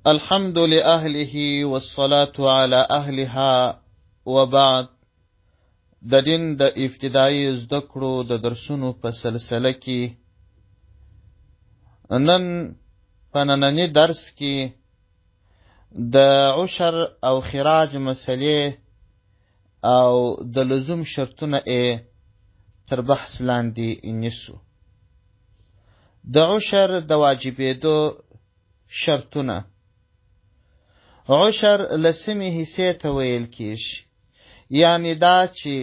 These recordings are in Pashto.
الحمد لأهله والصلاة على أهلها وبعد. د دین د ابتدایي زده کړو د درسونو په سلسله کې نن په ننني درس کې د عشر او خراج مسلې او د لزوم شرطونه تر بحث لاندې نیسو. د عشر د واجبېدو شرطونه. عشر لسمې حصې ته ویل کېږي، یعنی دا چې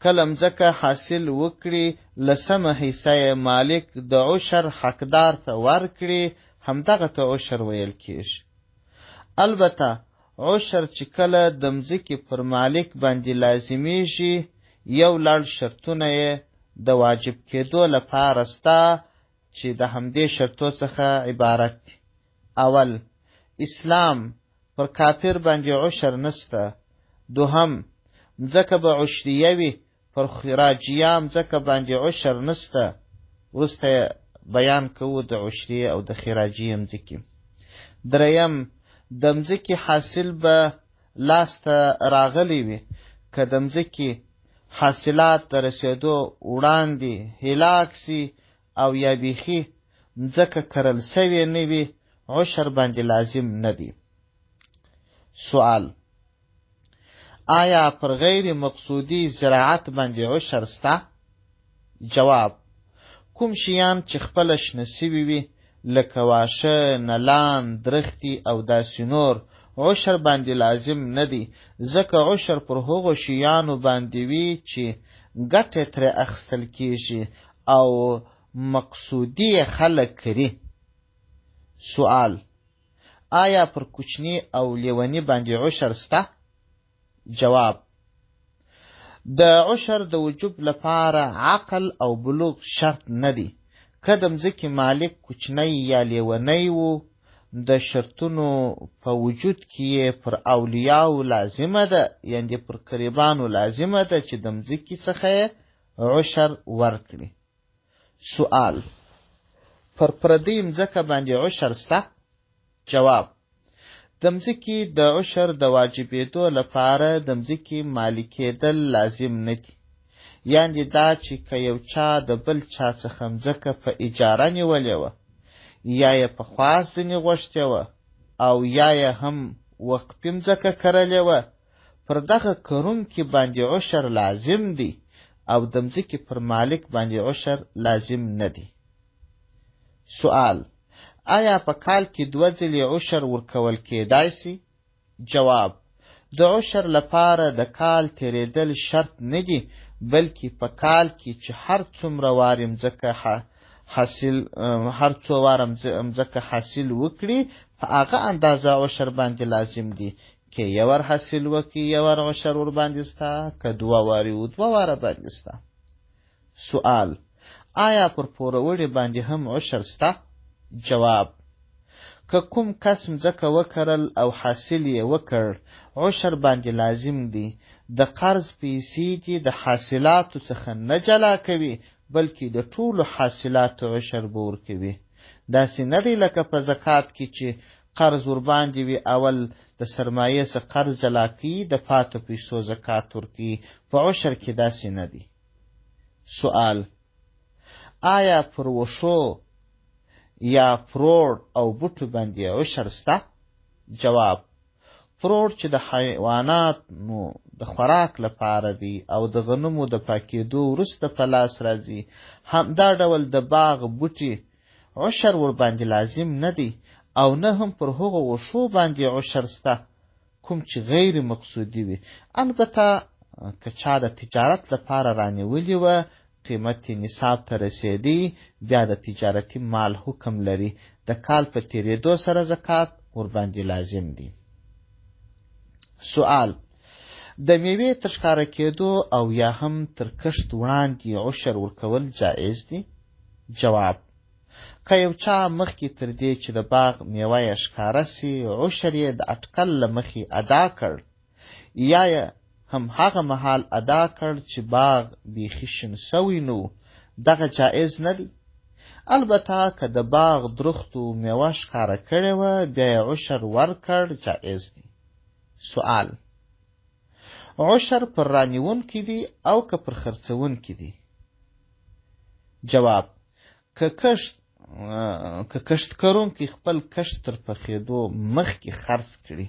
کله مځکه حاصل وکړي لسمه حصه مالک د عشر حقدار ته ورکړي، همدغه ته عشر ویل کېږي. البته عشر چې کله د مځکې پر مالک باندې لازمیږي، یو لړ شرطونه یې د واجب کېدو لپاره سته چې د همدې شرطو څخه عبارت دي. اول، اسلام، پر کافر باندې عشر نسته. دوهم، مځکه به عشریه وي، پر خراجیه مځکه باندې عشر نسته. وروسته بیان کوو د عشریه او د خراجیه مځکې. دریم، د مځکې حاصل به لاسته راغلی وي، که د مځکې حاصلات د رسېدو وړاندې هلاک سي او یا بیخي مځکه کرل سوې نه وي، عشر باندې لازم نه دی. سوال: آیا پر غیر مقصودی زراعت باندې عشر سته؟ جواب: کوم شیان چې خپله شنه سوي وي لکه واښه، نلان، درختي او داسې نور، عشر باندې لازم نه دی، ځکه عشر پر هغو شیانو باندې وي چې ګټه ترې اخیستل کېږي او مقصودی خلک کري. سوال: آیا پر کوچني او لیونی باندې عشر سته؟ جواب: د عشر د وجوب لپاره عقل او بلوغ شرط نه دی. که د مځکې مالک کوچنی یا لیونی و، د شرطونو په وجود کې پر اولیاو لازمه ده، یعنې پر قریبانو لازمه ده چې د مځکې څخه عشر ورکړي. سوال: پر پردۍ مځکه باندې عشر سته؟ جواب: د مځکې د عشر د واجبېدو لپاره د مځکې مالکېدل لازم نه دي، یعنې دا چې که یو چا د بل چا څخه مځکه په اجاره نیولې وه، یا یې په خواست ځینې غوښتې وه، او یا یې هم وقفي مځکه کرلې وه، پر دغه کرونکي باندې عشر لازم دی او د مځکې پر مالک باندې عشر لازم نه دی. سوال: آیا په کال کې 2 ځلې عشر ورکول کېدای سي؟ جواب: د عشر لپاره د کال تیریدل شرط نه دي، بلکې په کال کې چې هر څو مځکه حاصل وکړي په هغه اندازه عشر باندې لازم دي. که یو ور حاصل وکړي یو ور عشر ور باندې سته، که 2 وارې و 2 واره باندې سته. سوال: آیا پر پوروړي باندې هم عشر سته؟ جواب: که کوم کس مځکه وکرل او حاصل یې وکړ، عشر باندې لازم دی. د قرض پیسې دي د حاصلاتو څخه نه جلا کوي، بلکې د ټولو حاصلاتو عشر به ورکوي. داسې نه دی لکه په زکات کې چې قرض ورباندې وي، اول د سرمایې څخه قرض جلا کوي، د پاتو پیسو زکات ورکوي. په عشر کې داسې نه دی. سوال: آیا پر وښو یا فروړ او بوټو باندې عشر سته؟ جواب: فروړ چې د حیواناتو د خوراک لپاره دی او د غنمو د پاکېدو وروسته په لاس راځي، همدا ډول د باغ بوټي عشر ور باندې لازم نه دی، او نه هم پر هغو وښو باندې عشر سته کوم چې غیر مقصودي وي. البته که چا د تجارت لپاره رانیولي وه، قیمت نصاب ته رسېدی، بیا د تجارتي مال حکم لري، د کال په تیریدو سره زکات ور باندې لازم دی. سوال: د میوې تر ښکاره کېدو او یا هم تر کښت وړاندې عشر ورکول جایز دی؟ جواب: که یو چا مخکې تر دې چې د باغ میوه یې ښکاره سي، عشر یې د اټکل له مخې ادا کړ، یا یې هم هغه مهال ادا کړ چې باغ بیخي شین سوی نو، دغه جایز نه دی. البته که د باغ درختو میوه ښکاره کړې وه بیا یې عشر ورکړ جایز دی. سوال: عشر پر رانیونکي دی او که پر خرڅونکي دی؟ جواب: که کښت کوونکی خپل کښت تر پخېدو مخکې خرڅ کړي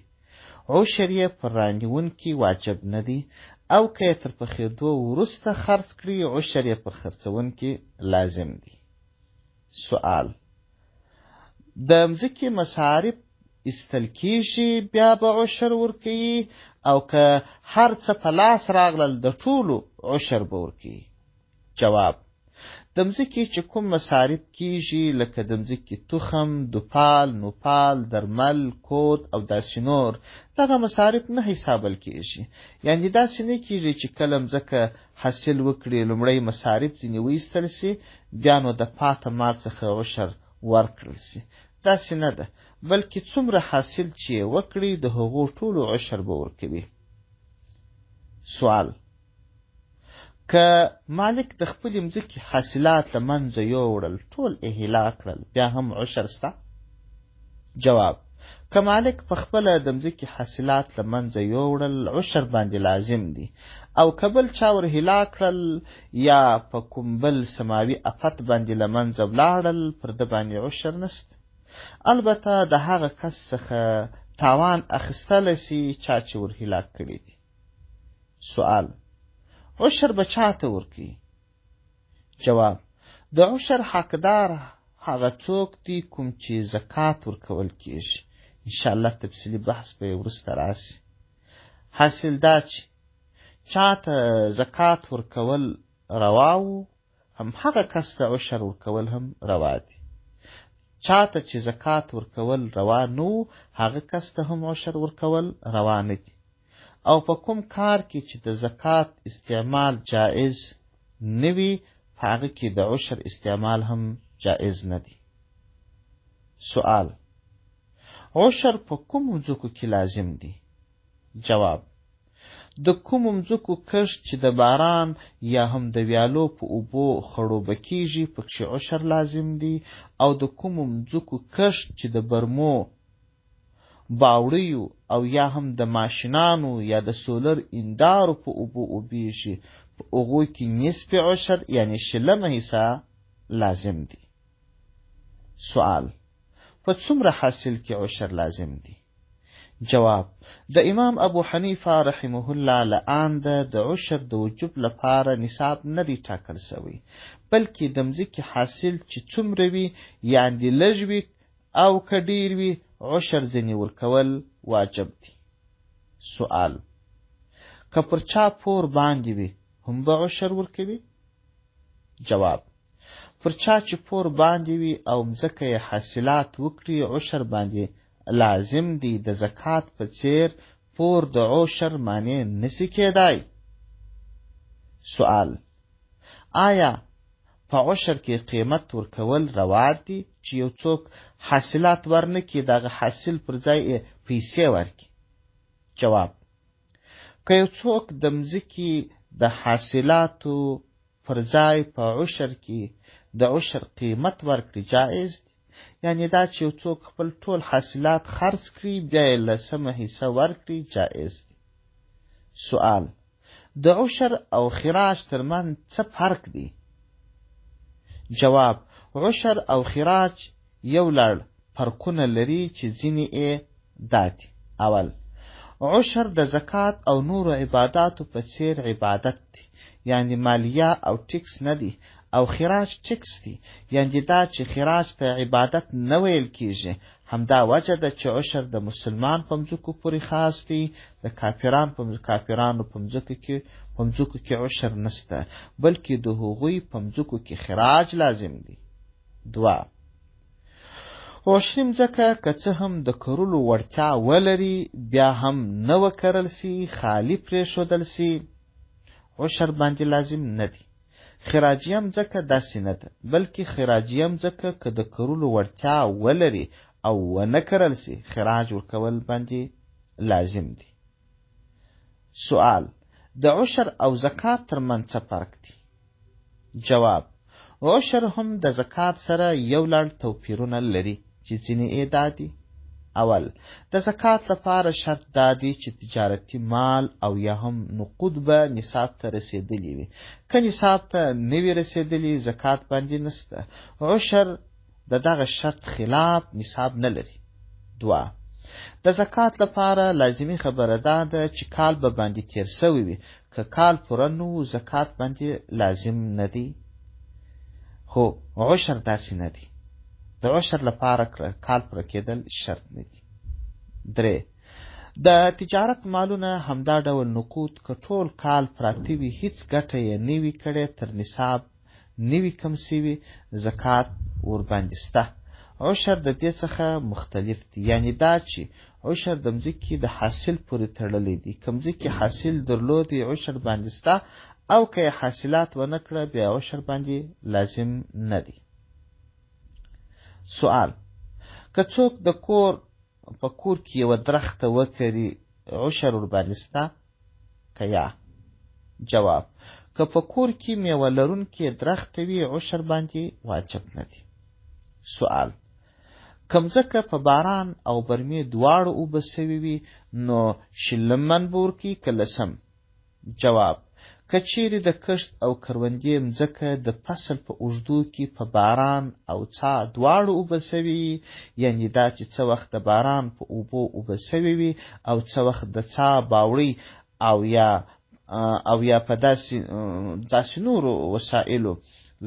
عشر یې پر رانیونکي واجب نه دی، او که یې تر پخېدو وروسته خرڅ کړي عشر یې پر خرڅونکي لازم دی. سوال: د مځکې مصارف ایستل کیږي بیا به عشر ورکوي، او که هر څه په لاس راغلل د ټولو عشر به ورکوي؟ جواب: د مځکې چې کوم مصارف کیږي لکه د مځکې تخم، دوپال، نوپال، درمل، کود او داسې نور، دغه مصارف نه حسابل کیږي. یعنې داسې نه کیږي چې کله مځکه حاصل وکړي لومړی مصارف ځینې وایستل سي بیا نو د پاته مال څخه عشر ورکړل سي. داسې نه ده، بلکې څومره حاصل چې یې وکړي د هغو ټولو عشر به ورکوي. سوال: که مالک د خپلې مځکې حاصلات له منځه یوړل ټول اهلا کړل بیا هم عشر سته؟ جواب: که مالک په خپله د مځکې حاصلات له منځه یوړل عشر باندې لازم دی، او که بل چا ور هلا کړل یا په کوم بل سماوي افت باندې له منځه ولاړل پر ده باندې عشر نسته. البته د هغه کس څخه تاوان اخیستلی سي چا چې ور هلا کړي دي. سوال: عشر به چاته ورکوي؟ جواب: د عشر حقدار هغه څوک دی کوم چې زکات ورکول کیږي. انشاءالله تفصیلي بحث به وروسته راسي. حاصل دا چې چاته زکات ورکول روا وو هم هغه کس ته عشر ورکول هم روا دي. چاته چې زکات ورکول روا نو هغه کس ته هم عشر ورکول روا نه دي. او په کوم کار کې چې د زکات استعمال جائز نه وي په هغه کې د عشر استعمال هم جائز نه دی. سوال: عشر په کومو ځمکو کې لازم دی؟ جواب: د کومو ځمکو کښت چې د باران یا هم د ویالو په اوبو خړوبه کیږي پکښې عشر لازم دی، او د کومو ځمکو کښت چې د برمو، باوړیو او یا هم د ماشینانو یا د سولر اندارو په اوبو اوبیږي په هغو کې نصف عشر یعنې شلمه حصه لازم دی. سوال: په څومره حاصل کې عشر لازم دی؟ جواب: د امام ابو حنیفه رحمه الله لعان ده د عشر د وجوب لپاره نصاب نه دی ټاکل شوی، بلکې د مځکې حاصل چې څومره وي یعنې لږ وي او که ډیر وي عشر ځینې ورکول واجب دی. سوال: که پر چا پور باندې وي هم به عشر ورکوي؟ جواب: پر چا چې پور باندې وي او مځکه یې حاصلات وکړي عشر باندې لازم دی. د زکات په څیر پور د عشر معنی نسی کېدای. سوال: آیا په عشر کې قیمت ورکول روا دي چې یو څوک حاصلات ورنکړي دغه حاصل پر ځای پیسې ورکړي؟ جواب: که یو څوک د مځکې د حاصلاتو پر ځای په عشر کې د عشر قیمت ورکړي جائز دی. یعنې دا چې یو څوک خپل ټول حاصلات خرڅ کړي بیا یې لسمه حصه ورکړي جائز دی. سوال: د عشر او خراج ترمنځ څه فرق دی؟ جواب: عشر او خراج یو لړ فرقونه لري چې ځینې یې دا دي. اول: عشر د زکات او نورو عباداتو په څیر عبادت دی، یعنی مالیه او ټیکس نه دی، او خراج ټیکس دی، یعنی دا چې خراج ته عبادت نه ویل کیږي. همدا وجه ده چې عشر د مسلمان په مځکو پورې خاص دی، د کافرانو په مځکو کې عشر نسته، بلکې د هغوی په مځکو کې خراج لازم دی. 2. عشري مځکه که څه هم د کرلو وړتیا ولري بیا هم نه وکرل سي، خالی پرېښودل سي، عشر باندې لازم نه دی. خراجیه مځکه داسې نه ده، بلکې خراجیه مځکه که د کرلو وړتیا ولري او ونه کرل سي خراج ورکول باندې لازم دی. سوال: د عشر او زکات ترمنځ څه فرق دی؟ جواب: عشر هم د زکات سره یو لړ توپیرونه لري چې ځینې یې دا دي: اول، د زکات لپاره شرط دا دی چې تجارتي مال او یا هم نقود به نصاب ته رسیدلی وي. که نصاب ته نه وي رسیدلی، زکات باندې نسته. عشر د دغه شرط خلاف نصاب نه لري. دوه، د زکات لپاره لازمي خبره ده چې کال به باندې تیر سوی وي. که کال پوره نه و، زکات باندې لازم نه دی. خو عشر داسې نه دی. د عشر لپاره کال پوره کېدل شرط نه دی. درې، د تجارت مالونه همدا ډول نقود که ټول کال پراته وي، هیڅ ګټه یې نه وي کړې، تر نصاب نه وي کم سوي، زکات ورباندې سته. عشر د دې څخه مختلف دی، یعنی دا چې عشر د مځکې د حاصل پورې تړلی دی. که مځکې حاصل درلودی، عشر باندې سته، او که یې حاصلات ونه کړه، بیا عشر باندې لازم نه دی. سوال: که څوک د کور په کور کې یوه درخته وکري، عشر ورباندې سته که یا؟ جواب: که په کور کې میوه لرونکې درخته وي، عشر باندې واجب نه دی. سوال: که مځکه په باران او برمې دواړو اوبه سوي وي، نو شلم من به ورکوي که لسم؟ جواب: که چیرې د کښت او کروندې مځکه د فصل په اوږدو کې په باران او څا دواړو اوبه سوي وي، یعنې دا چې څه وخت د باران په اوبو اوبه سوي وي او څه وخت د څا باوړۍ او یا په داسې نورو وسایلو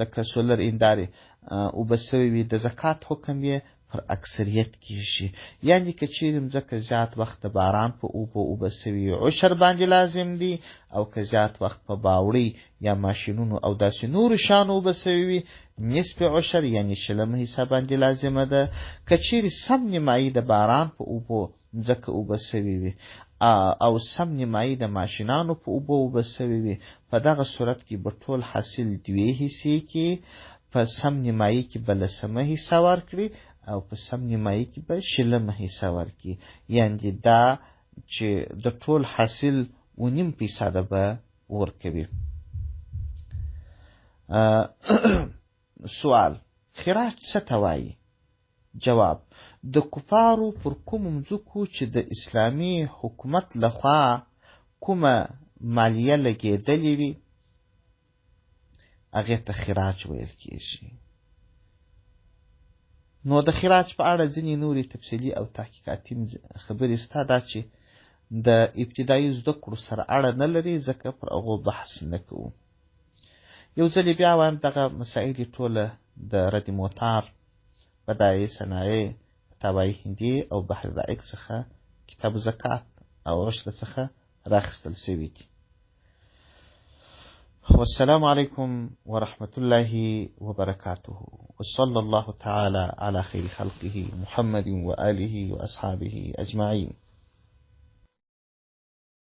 لکه سولر اندارې اوبه سوي وي، د زکات حکم یې پر اکثریت کېږي. یعنې که چیرې مځکه زیات وخت د باران په اوبه سوي وي، عشر باندې لازم دی، او که زیات وخت په باوړۍ یا ماشینونو او داسې نورو شیانو اوبه سوي وي، نصف عشر یعنې شلمه حصه باندې لازمه ده. که چیرې سم نیمایي د باران په اوبو مځکه اوبه سوي وي او سم نیمایي د ماشینانو په اوبه سوي وي، په دغه صورت کې به ټول حاصل دوې حصې کې په سم نیمایي کې به لسمه حصه ورکړي او په سم نیمایي کې به شلمه حصه ورکړي، یعنې دا چې د ټول حاصل 1.5% به ورکوي. سوال: خراج څه ته وایي؟ جواب: د کفارو پر کومو مځکو چې د اسلامي حکومت لخوا کومه مالیه لګېدلې وي، هغې ته خراج ویل کېږي. نو د خراج په اړه ځینې نورې تفصیلي او تحقیقاتي خبرې سته، دا چې د ابتدایي زده کړو سره اړه نه لري، ځکه پر هغو بحث نه کوو. یو ځلې بیا وایم، دغه مسایل ټوله د رد موتار، بدایع صنایع، فتاوای هندي او بحر رائق څخه کتاب زکات او عشر څخه راخیستل سوي دي. والسلام عليكم ورحمة الله وبركاته، وصلى الله تعالى على خير خلقه محمد وآله وأصحابه أجمعين.